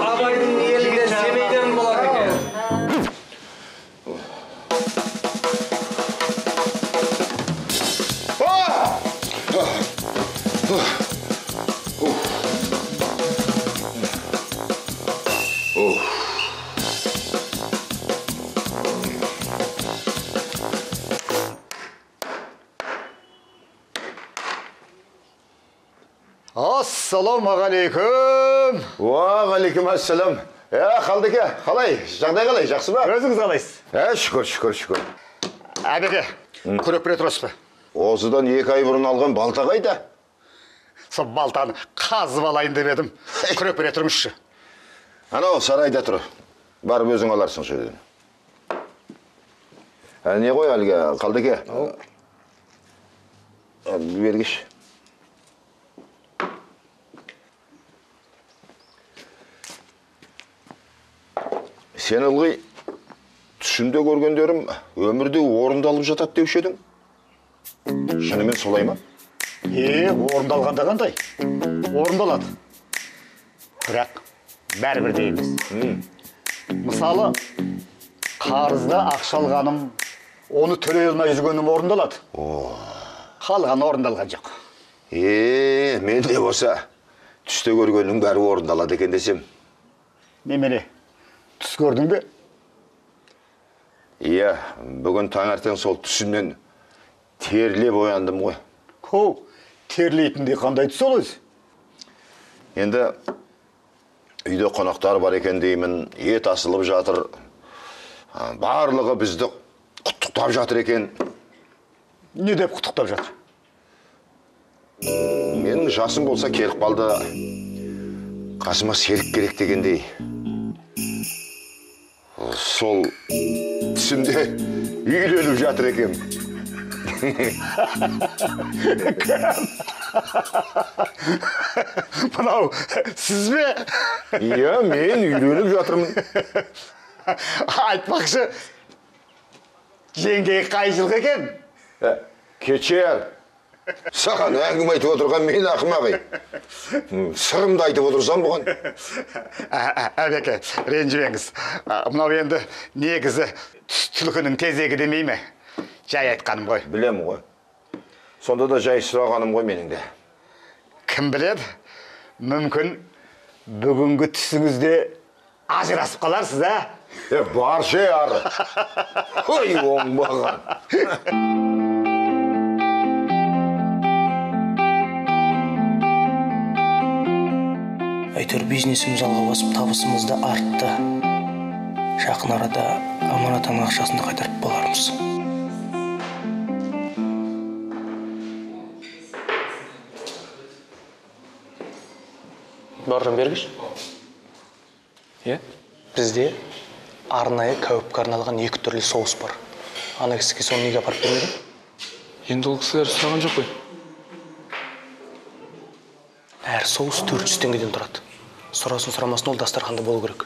Абайдың елге Семейден болады екен. Ассалаумағалейкум. Уағалейкум ассалам. Қалдеке, қалай? Жағдай қалай? Жақсы ба? Өзіңіз қалайсыз? Шүкір. Әбеке, күрек бере тұрасыз ба? Осыдан 2 ай бұрын алған балта қайда? Сол балтаны қазып алайын деп едім. Күрек бере тұрмызшы. Анау сарайда тұр. Барып өзің аларсың сөйден. Не қой әлге, қалдеке? Бергіш. Сен ылғи түсімде көргендерім өмірде орындалып жатады деуші едің? Шынымен солай ма? Орындалғанда қандай? Орындалады. Бірақ бәрібір де емес. Мысалы, қарызда ақша алғаным, оны төлей алмай жүргенім орындалады. Қалған орындалған жоқ. Мен де болса түсте көргеннің бәрі орындалады екен десем. Немене? Түс көрдің бе? Иә, бүгін таңертең сол түсімнен терлеп ояндым ғой. Терлейтіндей қандай түс ол өзі? Енді үйде қонақтар бар екен деймін, ет асылып жатыр. Барлығы бізді құттықтап жатыр екен. Не деп құттықтап жатыр? Менің жасым болса келіп қалды. Қасыма серік керек дегендей. Сол түсімде үйленіп жатыр екен. Мынау, сіз бе? Иә, мен үйленіп жатырмын. Айтпақшы, жеңгей қай жылғы екен? Кечер. Саған әңгіме айтып отырған мен ақымақ. Сырымды айтып отырсам бұған. Әбеке, ренжімеңіз. Мынау енді негізі түлкінің тезегі демей ме? Жай айтқаным ғой. Білем ғой. Сонда да жай сұрағаным ғой менің де. Кім біледі? Мүмкін бүгінгі түсіңізде ажырасып қаларсыз, ә? Бар ше ары. Ой, оңбаған. Әйтеуір бизнесіміз алға басып, табысымыз да артты. Жақын арада аманатаның ақшасын да қайтарып болармыз. Бауыржан бергіш. Бізде арнайы кәуіпке арналған 2 түрлі соус бар. Ана кісіге соны неге апарып бермедің? Енді ол кісілер сұраған жоқ қой. Әр соус 400 теңгеден тұрады. Сұрасын сұрамасын ол дастарханда болу керек.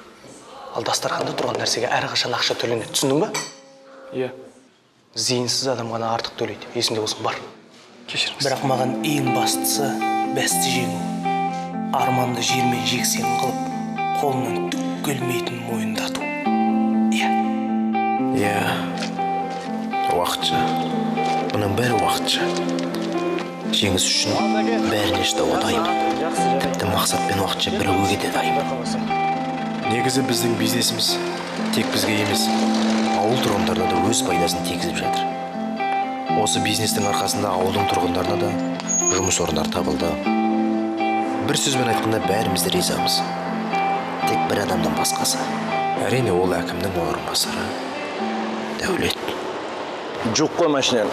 Ал дастарханда тұрған нәрсеге әрқашан ақша төленеді. Түсіндің ба? Иә. Зейінсіз адам ғана артық төлейді. Есімде болсын, бар. Кешіріңіз. Бірақ маған ең бастысы бәсті жеңу. Арманды жермен жексен қылып, қолынан түк келмейтін мойындату. Иә. Уақытша. Бұның бәрі уақытша. Жеңіс үшін бәріне шыдауға дайын. Тіпті мақсат пен уақытша бірігуге де дайын. Негізі біздің бизнесіміз тек бізге емес, ауыл тұрғындарына да өз пайдасын тигізіп жатыр. Осы бизнестің арқасында ауылдың тұрғындарына да жұмыс орындары табылды. Бір сөзбен айтқанда бәріміз де ризамыз. Тек бір адамнан басқасы. Әрине ол әкімнің орынбасары Дәулет. Жоқ қой машинаны.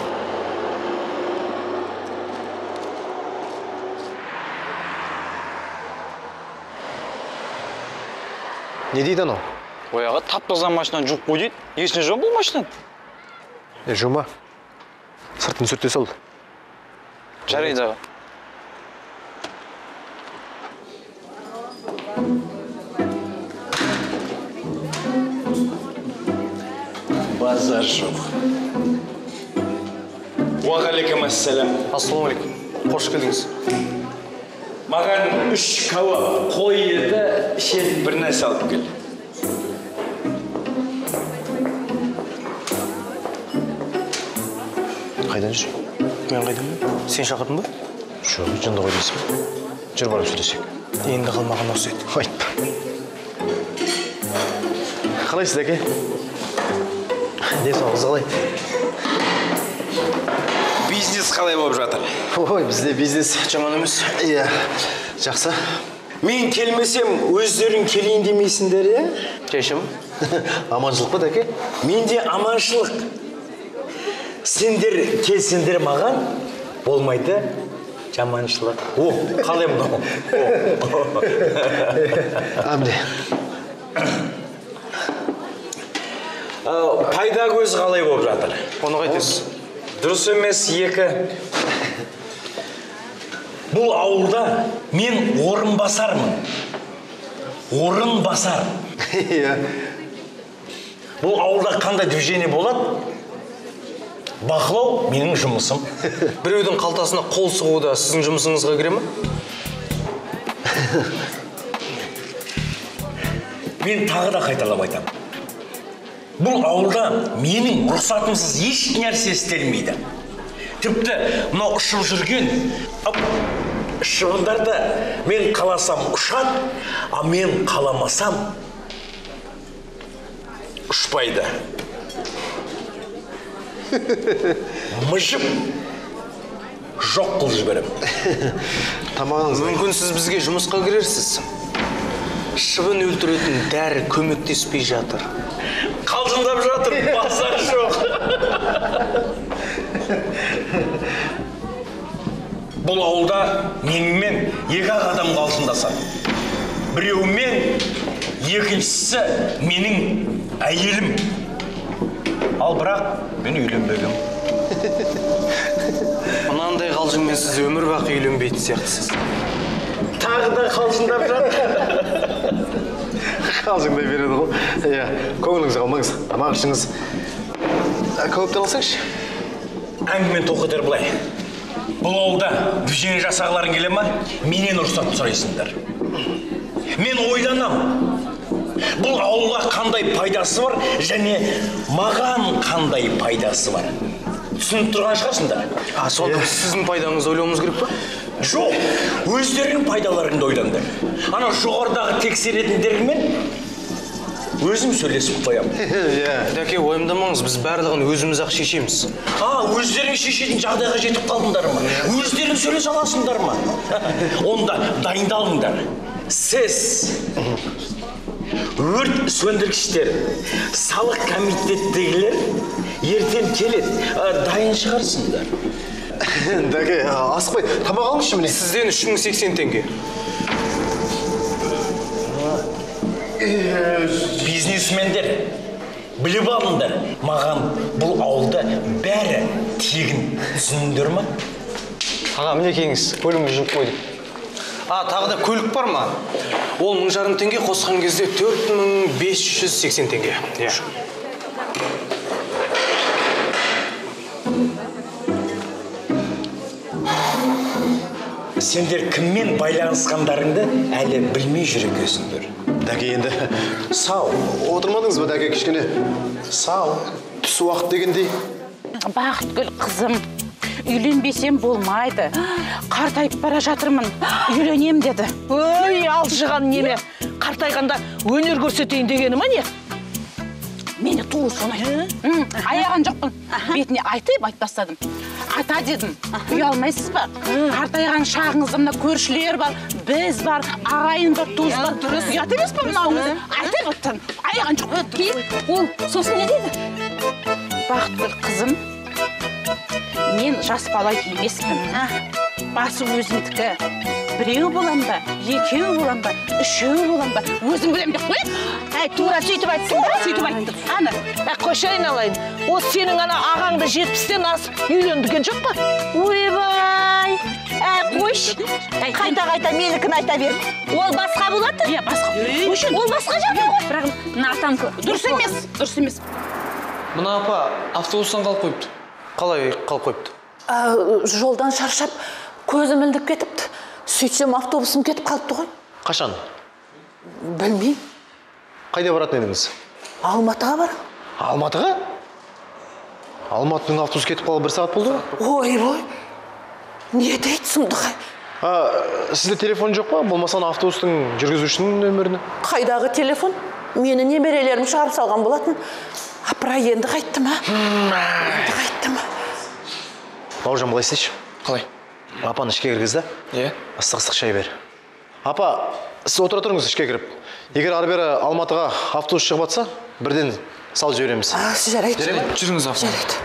Не дейді анау? Ояға тап-таза машинаны жоқ қой дейді. Есіне жон бұл машинаны? Жұма. Сыртын сүрте сол. Жарайды аға. базар жоқ. Уағалейкумассалам. Ассалаумағалейкум. Қош келдіңіз. Маған 3 кауап қой еді, ішетін бір нәрсе алып кел. Қайдан жүр? Мен қайдамын? Сен шақырдың ба? Жоқ, жынды ғой дейсің бе? Жүр барып сөйлесек. Енді қалмаған осы еді. Айтпа. Қалайсыз, әке? Денсаулығыңыз қалай? Бизнес қалай болып жатыр? Ой, бізде бизнес Жаман емес. Иә, жақсы. Мен келмесем, өздерің келейін демейсіңдер, е? Жайшым? Аманшылық па, әке? Менде аманшылық. Сендер келсеңдер маған, болмайды жаманшылық. О, қалай мынау? Әмде. Пайда көз қалай болып жатыр? Оны қайтесіз? Дұрыс емес 2. Бұл ауылда мен орынбасармын. Орынбасар. Иә. Бұл ауылда қандай движение болады? Бақылау менің жұмысым. Біреудің қалтасына қол сұғу да сіздің жұмысыңызға кіре ме? Мен тағы да қайталап айтамын. Бұл ауылда менің рұқсатымсыз еш нәрсе істелмейді. Тіпті мынау ұшып жүрген шыбындарды мен қаласам ұшады, а мен қаламасам ұшпайды. Мыжып жоқ қыл жіберем. Тамағыңыз. Мүмкін сіз бізге жұмысқа кірерсіз. Шыбын өлтіретін дәрі көмектеспей жатыр. Қалжыңдап жатыр, базар жоқ. Бұл ауылда менімен 2 адам қалжыңдасады. Біреумен, екіншісі менің әйелім. Ал бірақ мен үйленбегім. Мынандай қалжыңмен сіз өмір бақи үйленбейтін сияқтысыз. Тағы да қалжыңдап жатыр. Қалжыңдай береді ғой. Иә, көңіліңіз қалмаңыз. Тамақ ішіңіз. Көптен алсаңшы. Әңгімен тоқытыр былай. Бұл ауылда движение жасағыларың келе ма? Менен рұқсат сұрайсыңдар. Мен ойланам. Бұл ауылға қандай пайдасы бар және маған қандай пайдасы бар. Түсініп тұрған шығарсыңдар. Сонда сіздің пайдаңызды ойлауымыз керек па? Жоқ, өздерінің пайдаларыңды ойлаңдар. Ана жоғарыдағы тексеретіндермен өзім сөйлесіп қоям. Дәке, уайымдамаңыз, біз барлығын өзіміз-ақ шешеміз. Өздерің шешетін жағдайға жетіп қалдыңдар ма? Өздерің сөйлесе аласыңдар ма? Онда дайындалыңдар. Сіз өрт сөндіргіштер, салық комитеттегілер ертең келеді, дайын шығарсыңдар. Дәке, асықпай, тамақ алыңызшы міне. Сізден 3080 теңге. Бизнесмендер, біліп алыңдар, маған бұл ауылда бәрі тегін, түсіндіңдер ма? Аға, мінекейіңіз, көлігімді жүріп қойдым. Тағы да көлік бар ма? Ол 1500 теңге, қосқан кезде 4580 теңге. Сендер кіммен байланысқандарыңды әлі білмей жүр екенсіңдер. Дәке, енді Сау. отырмадыңыз ба, дәке, кішкене? Сау. Түс уақыт дегендей. Бақытгүл қызым, үйленбесем болмайды. Қартайып бара жатырмын, үйленем деді. Ой, алжыған неме. Қартайғанда өнер көрсетейін дегені ма не? Мені туы сонай. Аяған жоқпын. Бетіне айтып айтпастадым. Ата дедім, ұялмайсыз ба? Қартайған шағыңызда мына көршілер бар, біз бар, ағайын бар, туыс бар. Ұят емес па мынауыңыз? Айтып оттан. Аяған жоқ. Ол сосын не дейді? Бақытгүл қызым, мен жас бала емеспін. Басы өзімдікі. Біреу болам ба, екеу болам ба, үшеу болам ба, өзім білем деп қойып. Тура сөйтіп айтсың ба? Сөйтіп айттым. Ана, қойшы айналайын. Ол сенің ана ағаңды 70-тен асып үйлендіген жоқ па? Ойбай! Қойш, қайта-қайта менікін айта бер. Ол басқа болады? Иә, басқа. Ол басқа жағы ғой. Бірақ, натам дұрыс емес. Мына апа автобустан қалып қойыпты. Қалай қалып қойыпты? Жолдан шаршап, көзім ілдіп кетіпті. Сөйтсем автобусым кетіп қалыпты ғой. Қашан? Білмейм. Қайда баратын едіңіз? Алматыға бар. Алматыға? Алматының автобус кетіп қалып 1 сағат болды? Ой, не дейді сұмдық? Сізде телефон жоқ па? Болмаса автобустың жүргізушінің нөміріне? Қайдағы телефон? Мені немерелерім шығарып салған болатын. Апыра, енді қайтты ма? Бауыржан, былай істейші. Қалай? Апаны ішке кіргіз да? Е? Ыстық шай бер. Апа, сіз отыра тұрыңыз ішке кіріп. Егер ары-бері Алматыға автобус шығып атса, бірден салып жібереміз. Жарайды. Жүріңіз апа. Жарайды.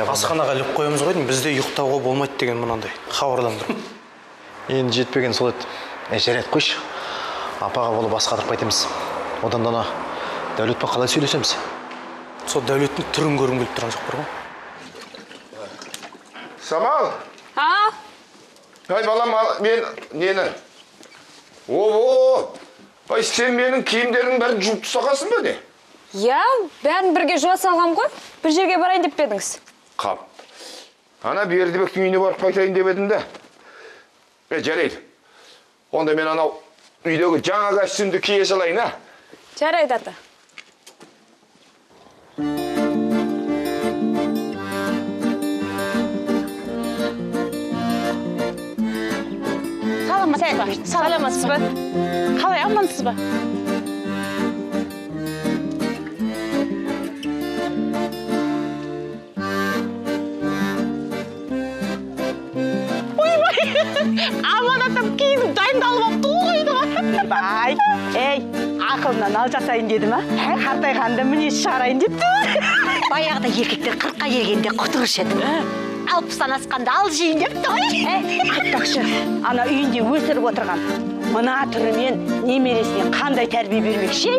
Асханаға іліп қоямыз ғой, бізде ұйықтауға болмайды деген мынандай хабарландырып. Енді жетпеген сол еді. Жарайды, қойшы. Апаға болып басқа қадырып қайтеміз. Одан дана Дәулетпен қалай сөйлесеміз? Сол Дәулеттің түрін көрім келіп тұрған жоқ бір ғой. Самал. Ай, балам, мен нені? Ай, сен менің киімдердің бәрін жуып тастағансың ба не? Я, бәрін бірге жуа салғам ғой. Bir жерге барайын деп едіңіз. Қап. Ана Бердібектің үйіне барып қайтайын деп едім де. Жарайды. Онда мен анау үйдегі жаңа костюмді кие салайын, а? Жарайды, ата. Саламатсыз ба? Қалай, амансыз ба? Аманатым киініп дайындалып апты ғой. Бай, ақылынан ал жасайын деді ма? Қартайғанда мінез шығарайын депті. Баяғыда еркектер 40-қа келгенде құтырыш еді. 60-тан асқанда ал жейін депті ғой. Айтпақшы, ана үйінде өсіріп отырған мына түрімен немересіне қандай тәрбие бермекші?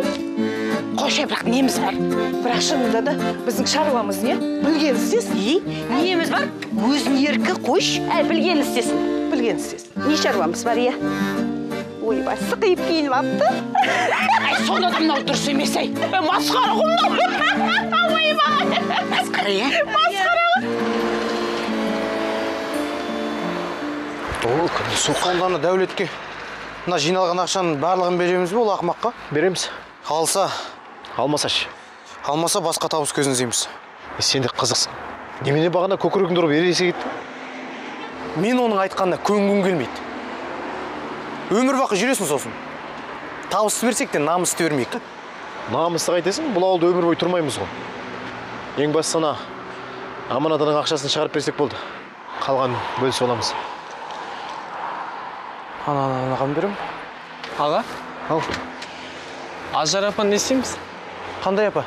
Қош, бірақ неміз бар. Бірақ шынында да біздің шаруамыз не? Білген істесін. Неміз бар? Өзін еркі қош. Білген істесін. Білген істесін. Не шаруамыз бар, е? Ойбай, сықиып киініп апты. Сонда да мынау дұрыс емес, ай. Масқара ғой. Ойбай. Масқара, е? Масқара ғой. Соққанданы Дәулетке мына жиналған ақшаның барлығын береміз бе ол ақымаққа? Береміз. Қалса, Алмасаш. алмаса басқа табыс көзін іздейміз. Сен де қызықсың. Немене бағана көкірегіңді ұрып ерегесе кетті? Мен оның айтқанына көнгім келмейді. Өмір бақи жүресің сосын. Табысты берсек те намысты бермейік. Намысты қайтесің? Бұл ауылда өмір бойы тұрмаймыз ғой. Ең бастысы ана Аманатаның ақшасын шығарып берсек болды. Қалған бөлісе оламыз. Анаған берем. Аға? Ал. Ажар апа не істейміз? Қандай апа?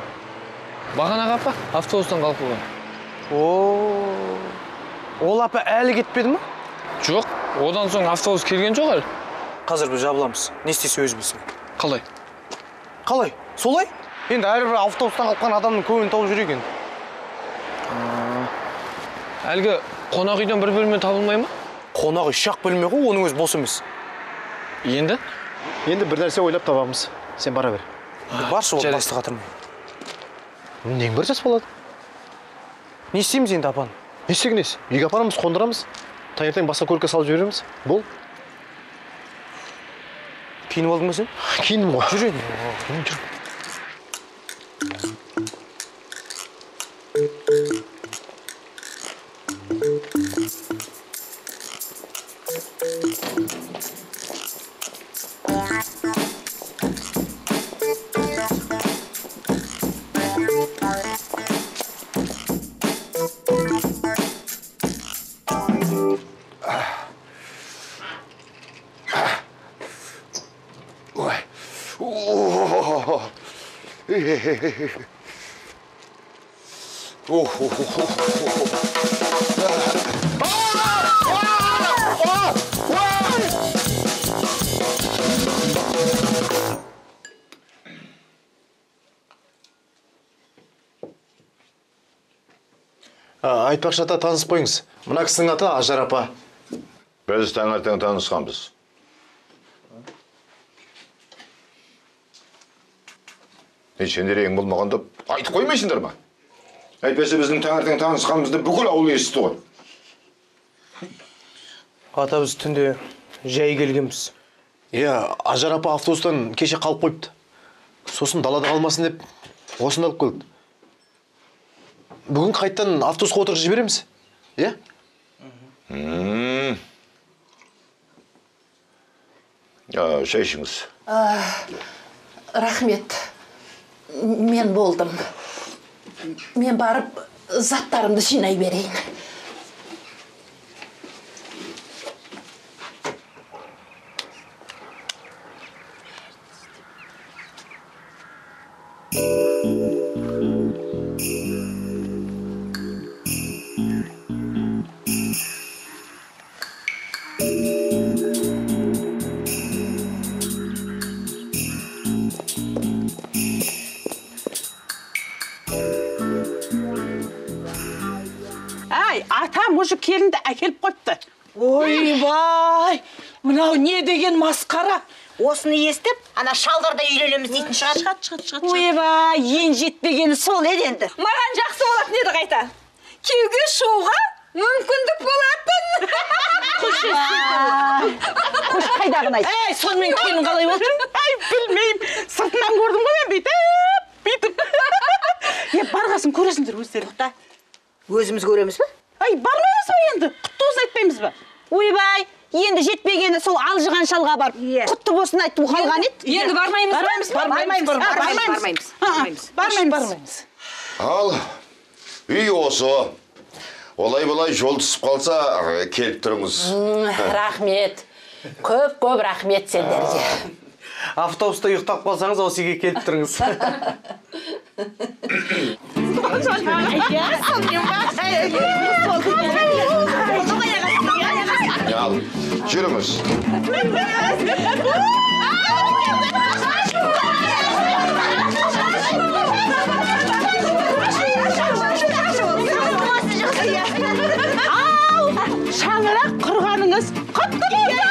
Бағанағы апа автобустан қалып қойған. Ол апа әлі кетпеді ме? Жоқ, одан соң автобус келген жоқ әлі. Қазір біз жабыламыз. Не істесе өзі білсін. Қалай? Қалай? Солай? Енді әрбір автобустан қалқан адамның көңілін тауып жүрек енді. Әлгі қонақ үйден бір бөлме табылмай ма? Қонақ үй шақ бөлме ғой, оның өзі бос емес. Енді? Енді бір нәрсе ойлап табамыз. Сен бара бер. Баршы ол басты қатырмай. Нең бір жас болады? Не істейміз енді апаны? Не істегенес? Үйге апарамыз, қондырамыз. Таңертең басқа көлікке салып жібереміз. Бол. Киініп алдың ба сен? Киіндім ғой. Жүр енді. Жүр. Айтпақшы ата, таныс қойыңыз. Мына кісінің аты Ажар апа. Біз таңертең танысқанбыз. Сендер ең болмағанда айтып қоймайсыңдар ма? Әйтпесе біздің таңертең танысқанымызды бүкіл ауыл естіді ғой. Ата біз түнде жай келгенбіз. Ажар апа автобустан кеше қалып қойыпты. Сосын далада қалмасын деп осында алып келді. Бүгін қайттан автобусқа отырғызып жібереміз. Шай ішіңіз. Рахмет. Мен болдым. Мен барып заттарымды жинай берейін. Атам уже келінді әкеліп қойыпты. Ойбай, мынау не деген масқара? Осыны естіп, ана шалдарда үйленеміз дейтін шығар. Ойбай, ең жетпегені сол енді. Маған жақсы болатын еді қайта. Кеуге шығуға мүмкіндік болатын. Қош қайдағын айт. Сонымен келін қалай болды? Білмеймін. Сыртынан көрдім ғой мен бүйтіп. Барғасын көресіңдер өздерің. Өзіміз көреміз бе? Бармаймыз ба енді? Құтты болсын айтпаймыз ба? Ойбай, енді жетпегені сол алжыған шалға барып, құтты болсын айтып қалған еді. Енді Бармаймыз. Ал, үй осы. Олай-болай жол түсіп қалса, келіп тұрыңыз. Рахмет. Көп рахмет сендерге. Автобуста ұйықтап қалсаңыз, осы үйге келіп тұрыңыз. Ал, жүріңіз. Шаңырақ құрғаныңыз құтты болсын!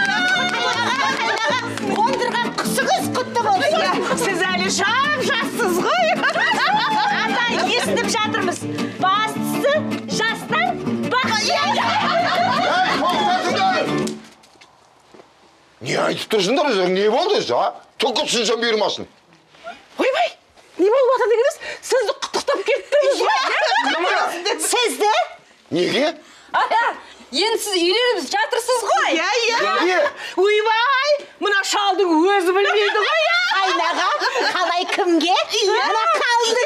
Қондырған құсыңыз құтты болсын! Сіз әлі жас-жассыз ғой! Ата, естіп жатырмыз. Бастысы жастан Не айтып тұрсыңдар өзің? Не болды өзі, Түлкі түсінсем бұйырмасын. Ойбай, не болып жатыр дегеніз? Сізді құттықтап келіп тұрмыз ғой? Сізді? Неге? Енді сіз үйленіп жатырсыз ғой? Неге? Ойбай, мына шалдың өзі білмейді ғой. Айнаға, қалай кімге? Мына қалдыңыз.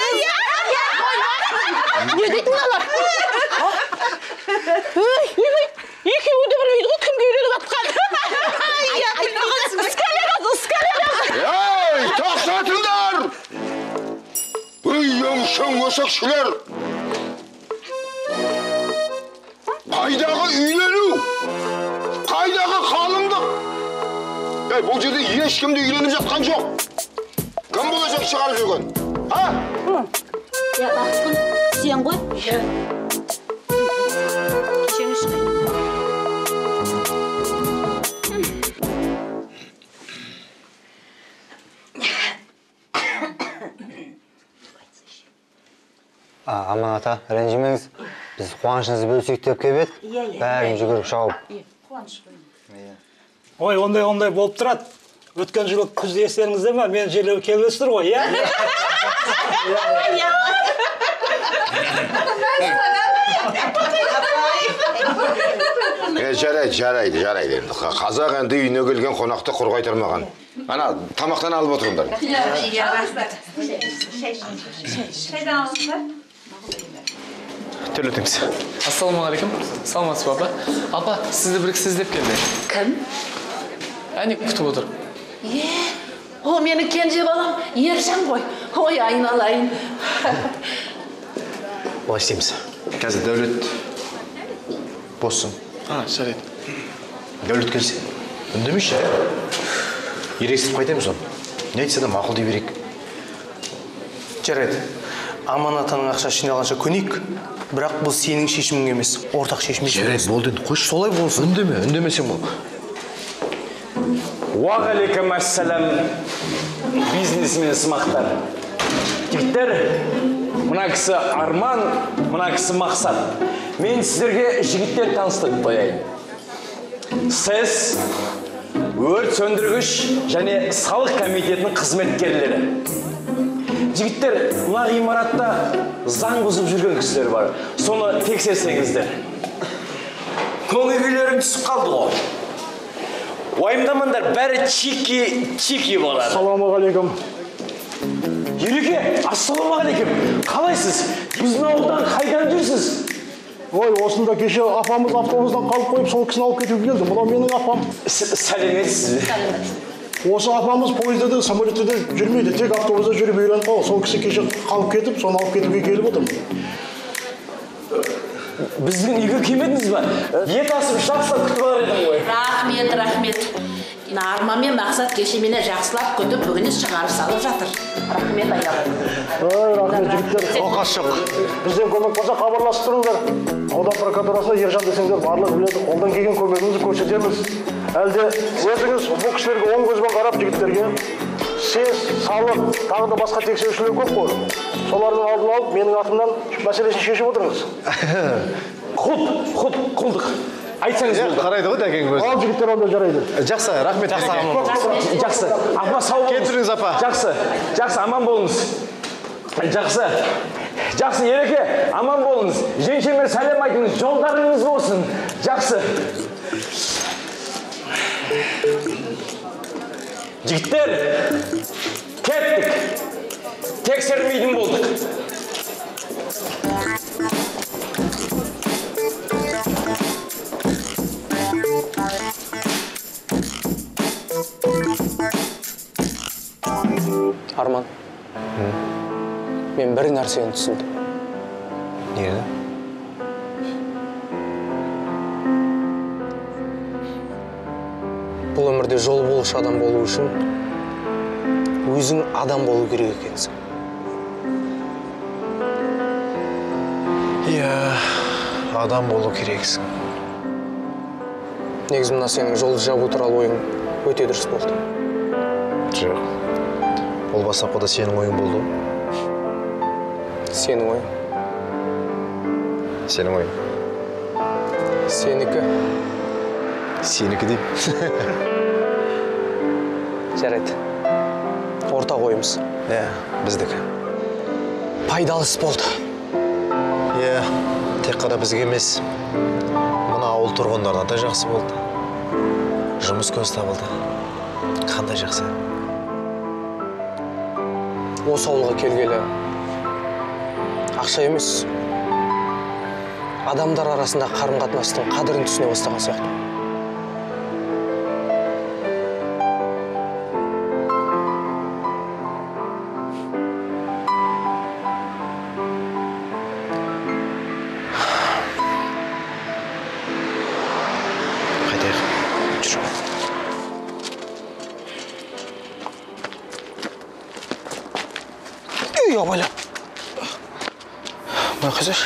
Не дейтін алар? Екеуі де білмейді ғой, кімге үйленіп жатқан. Ей, тоқтатыңдар! Өңшең өсекшілер! Қайдағы үйлену? Қайдағы қалыңдық? Бұл жерде ешкімді үйленіп жатқан жоқ. Кім бұл өсек шығарып жүрген? Бақытқын, сен ғой? Кешеңіз шығай. Аман ата, ренжімеңіз. Біз қуанышыңызды бөлісейік деп келіп едік. Бәрін жүгіріп шауып. Ой, ондай болып тұрады. Өткен жылы күз естеріңізде ма? Мен жерлеу келбестір ғой, иә? Жарайды енді. Қазақ енді үйіне келген қонақты құр қайтармаған. Ана, тамақтан алып отырыңдар. Шайдан алыңыздар. Төлетіңіз. Ассалаумағалейкум. Саламатсыз ба, апа? Апа, сізді бір кісі іздеп келді. Кім? Әне күтіп отыр. О, менің кенже балам Ержан ғой. Ой, айналайын. Олай істейміз. Қазір Дәулет боссың. Жарайды. Дәулет келсе, үндемейші. Ерексіп қайтеміз оны. Не айтса да мақұл дей берейік. Жарайды. Аман атаның ақшасы жиналғанша көнейік. Бірақ бұл сенің шешімің емес, ортақ шешім. Жарайды, болды енді қойшы. Солай болсын. Үндемесең бол. Уағалейкум ассалам, бизнесмен сымақтар. Жігіттер, мына кісі Арман, мына кісі Мақсат. Мен сіздерге жігіттер таныстырып қояйын. Сіз өрт сөндіргіш және салық комитетінің қызметкерлері. Жігіттер, мына ғимаратта заң бұзып жүрген кісілер бар. Соны тексерсеңіздер. Көңілдерің түсіп қалды ғой. Уайымдамаңдар, бәрі чики болады. Ассалаумағалейкум. Ереке, ассалаумағалейкум. Қалайсыз? Біздің ауылдан қайдан жүрсіз? Ой, осында кеше апамыз автобустан қалып қойып, сол кісіні алып кетіп келді. Мынау менің апам. Сәлеметсіз бе? Осы апамыз пойызда да, самолетте де жүрмейді, тек автобуста жүріп үйреніп қалды. Сол кісі кеше қалып кетіп, соны алып кетуге келіп отырмын. Біздің үйге келмедіңіз ба? Ет асып жақсылап күтіп алар едім ғой. Рахмет. Арман мен Мақсат кеше мені жақсылап күтіп, бүгін шығарып салып жатыр. Рахмет айналайын. Ой, рахмет жігіттер. Оқас жоқ. Бізден көмек болса хабарласып тұрыңдар. Аудан прокуратурасына Ержан десеңдер барлығы біледі. Қолдан келген көмегімізді көрсетеміз. Әлде өзіңіз бұл кісілерге оң көзбен қарап жігіттерге сез, салық, тағы да басқа тексерушілер көп қой. Солардың алдын алып, менің атымнан мәселесін шешіп отырыңыз. Құлдық. Айтсаңыз болды. Қарайды ғой дәкең өзі. Ал жігіттер онда жарайды. Жақсы, рахмет. Жақсы. Апа сау болыңыз. Кетіріңіз апа. Жақсы, аман болыңыз. Жақсы, Ереке, аман болыңыз. Жеңшеме сәлем айтыңыз, жолдарыңыз болсын. Жақсы. Жігіттер, кеттік. Тексермейтін болдық. Арман, мен бір нәрсені түсіндім. Не? Бұл өмірде жол болушы адам болу үшін өзің адам болу керек екенсің. Иә, адам болу керексің. Негізі мына сенің жолды жабу туралы ойың өте дұрыс болды. Жоқ. Ол бастапқыда сенің ойың болды. Сенің ойың. Сенің ойың. Сенікі. Сенікі деймін. Жарайды. Ортақ ойымыз. Иә, біздікі. Пайдалы іс болды. Иә, тек қана бізге емес. Мына ауыл тұрғындарына да жақсы болды. Жұмыс көз табылды. Қандай жақсы. Осы ауылға келгелі ақша емес, адамдар арасында қарым-қатынастың қадірін түсіне бастаған сияқты. Қайтайық. Жүр. Үй, абайла. Байқасаш.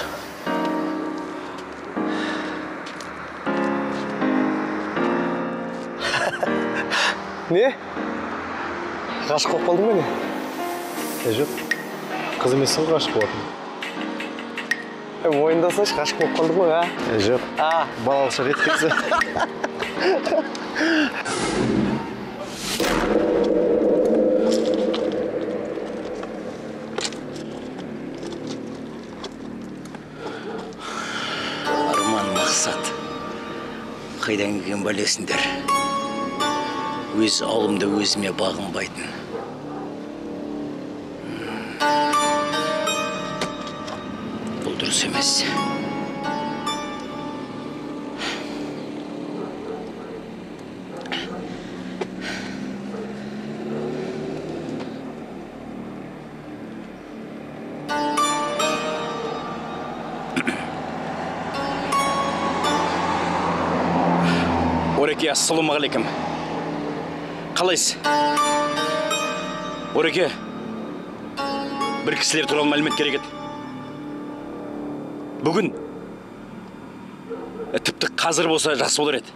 Не? Ғашық болып қалдың ба не? Жоқ. Қыз емессің ғой ғашық болатын. Мойындасаш, ғашық болып қалдың ба? Жоқ. Балалық шақ еткенсі. Арман, Мақсат, қайдан келген бәлесіңдер? Өз ауылымда өзіме бағынбайтын. Бұл дұрыс емес. Ореке, ассалаумағалейкум. Қалайсыз? Ореке, бір кісілер туралы мәлімет керек еді. Бүгін, тіпті қазір болса жақсы болар еді.